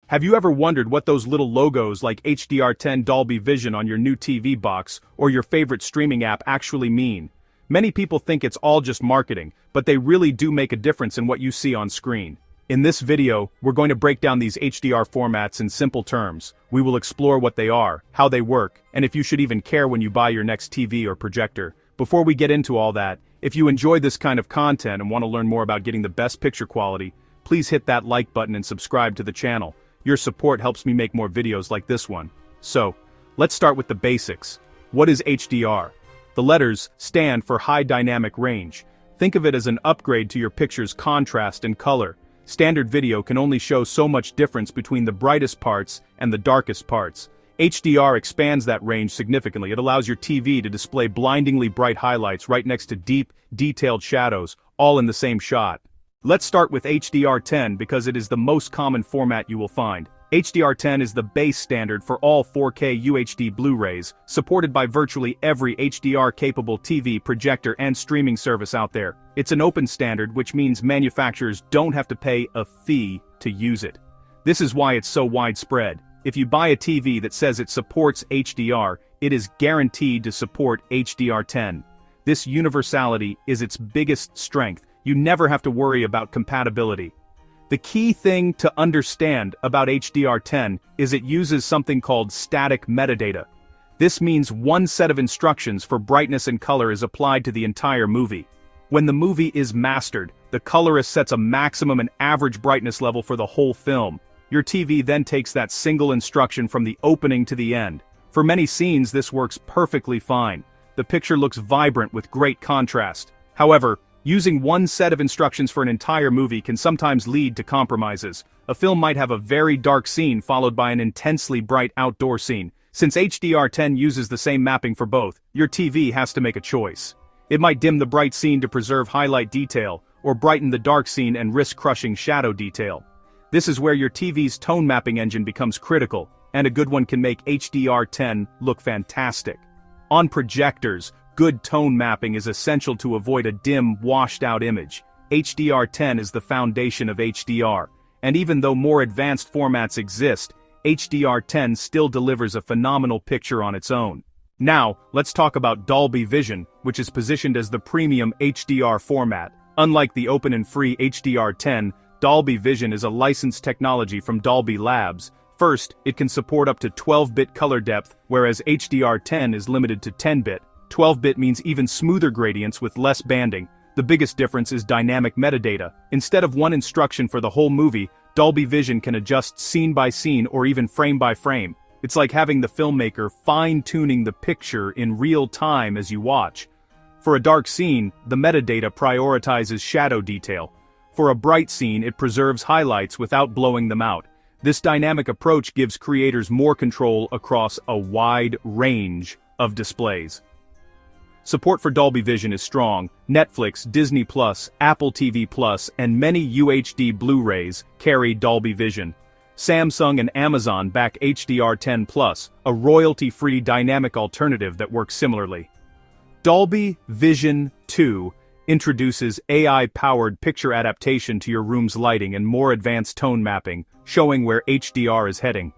Have you ever wondered what those little logos like HDR10 Dolby Vision on your new TV box or your favorite streaming app actually mean? Many people think it's all just marketing, but they really do make a difference in what you see on screen. In this video, we're going to break down these HDR formats in simple terms. We will explore what they are, how they work, and if you should even care when you buy your next TV or projector. Before we get into all that, if you enjoy this kind of content and want to learn more about getting the best picture quality, please hit that like button and subscribe to the channel. Your support helps me make more videos like this one. So, let's start with the basics. What is HDR? The letters stand for High Dynamic Range. Think of it as an upgrade to your picture's contrast and color. Standard video can only show so much difference between the brightest parts and the darkest parts. HDR expands that range significantly. It allows your TV to display blindingly bright highlights right next to deep, detailed shadows, all in the same shot. Let's start with HDR10 because it is the most common format you will find. HDR10 is the base standard for all 4K UHD Blu-rays, supported by virtually every HDR-capable TV, projector, and streaming service out there. It's an open standard, which means manufacturers don't have to pay a fee to use it. This is why it's so widespread. If you buy a TV that says it supports HDR, it is guaranteed to support HDR10. This universality is its biggest strength. You never have to worry about compatibility. The key thing to understand about HDR10 is it uses something called static metadata. This means one set of instructions for brightness and color is applied to the entire movie. When the movie is mastered, the colorist sets a maximum and average brightness level for the whole film. Your TV then takes that single instruction from the opening to the end. For many scenes, this works perfectly fine. The picture looks vibrant with great contrast. However, using one set of instructions for an entire movie can sometimes lead to compromises. A film might have a very dark scene followed by an intensely bright outdoor scene. Since HDR10 uses the same mapping for both, your TV has to make a choice. It might dim the bright scene to preserve highlight detail, or brighten the dark scene and risk crushing shadow detail. This is where your TV's tone mapping engine becomes critical, and a good one can make HDR10 look fantastic. On projectors, good tone mapping is essential to avoid a dim, washed-out image. HDR10 is the foundation of HDR, and even though more advanced formats exist, HDR10 still delivers a phenomenal picture on its own. Now, let's talk about Dolby Vision, which is positioned as the premium HDR format. Unlike the open and free HDR10, Dolby Vision is a licensed technology from Dolby Labs. First, it can support up to 12-bit color depth, whereas HDR10 is limited to 10-bit. 12-bit means even smoother gradients with less banding. The biggest difference is dynamic metadata. Instead of one instruction for the whole movie, Dolby Vision can adjust scene by scene or even frame by frame. It's like having the filmmaker fine-tuning the picture in real time as you watch. For a dark scene, the metadata prioritizes shadow detail. For a bright scene, it preserves highlights without blowing them out. This dynamic approach gives creators more control across a wide range of displays. Support for Dolby Vision is strong. Netflix, Disney+, Apple TV+, and many UHD Blu-rays carry Dolby Vision. Samsung and Amazon back HDR10+, a royalty-free dynamic alternative that works similarly. Dolby Vision 2 introduces AI-powered picture adaptation to your room's lighting and more advanced tone mapping, showing where HDR is heading.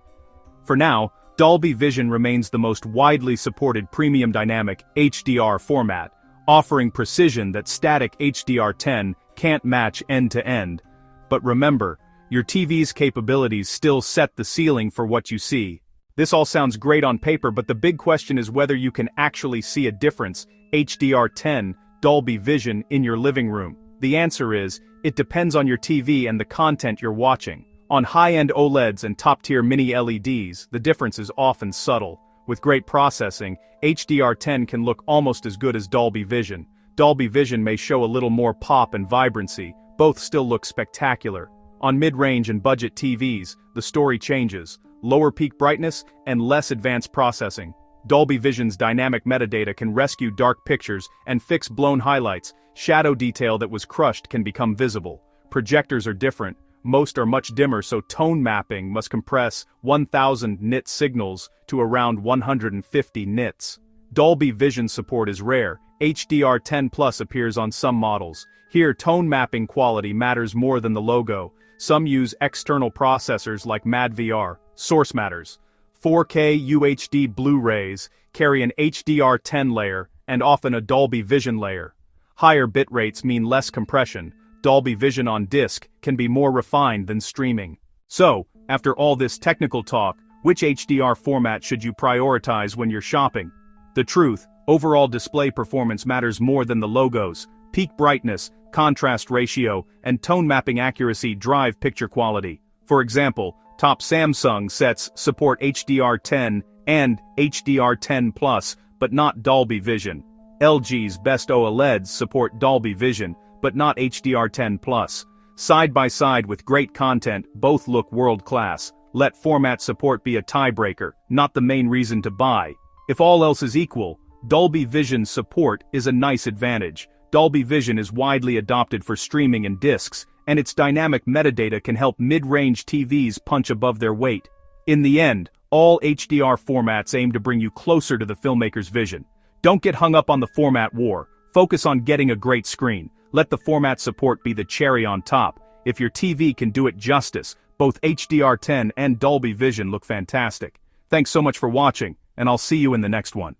For now, Dolby Vision remains the most widely supported premium dynamic HDR format, offering precision that static HDR10 can't match end-to-end. But remember, your TV's capabilities still set the ceiling for what you see. This all sounds great on paper, but the big question is whether you can actually see a difference. HDR10 Dolby Vision in your living room. The answer is, it depends on your TV and the content you're watching. On high-end OLEDs and top-tier mini LEDs, the difference is often subtle. With great processing, HDR10 can look almost as good as Dolby Vision. Dolby Vision may show a little more pop and vibrancy, both still look spectacular. On mid-range and budget TVs, the story changes. Lower peak brightness and less advanced processing. Dolby Vision's dynamic metadata can rescue dark pictures and fix blown highlights. Shadow detail that was crushed can become visible. Projectors are different. Most are much dimmer, so tone mapping must compress 1000 nits signals to around 150 nits. Dolby Vision support is rare. HDR10 Plus appears on some models. Here, tone mapping quality matters more than the logo. Some use external processors like MadVR, source matters. 4K UHD Blu-rays carry an HDR10 layer and often a Dolby Vision layer. Higher bit rates mean less compression. Dolby Vision on disc can be more refined than streaming. So, after all this technical talk, which HDR format should you prioritize when you're shopping? The truth, overall display performance matters more than the logos. Peak brightness, contrast ratio, and tone mapping accuracy drive picture quality. For example, top Samsung sets support HDR10 and HDR10+, but not Dolby Vision. LG's best OLEDs support Dolby Vision, but not HDR10+. Side by side with great content, both look world-class. Let format support be a tiebreaker, not the main reason to buy. If all else is equal, Dolby Vision support is a nice advantage. Dolby Vision is widely adopted for streaming and discs, and its dynamic metadata can help mid-range TVs punch above their weight. In the end, all HDR formats aim to bring you closer to the filmmaker's vision. Don't get hung up on the format war. Focus on getting a great screen. Let the format support be the cherry on top. If your TV can do it justice, both HDR10 and Dolby Vision look fantastic. Thanks so much for watching, and I'll see you in the next one.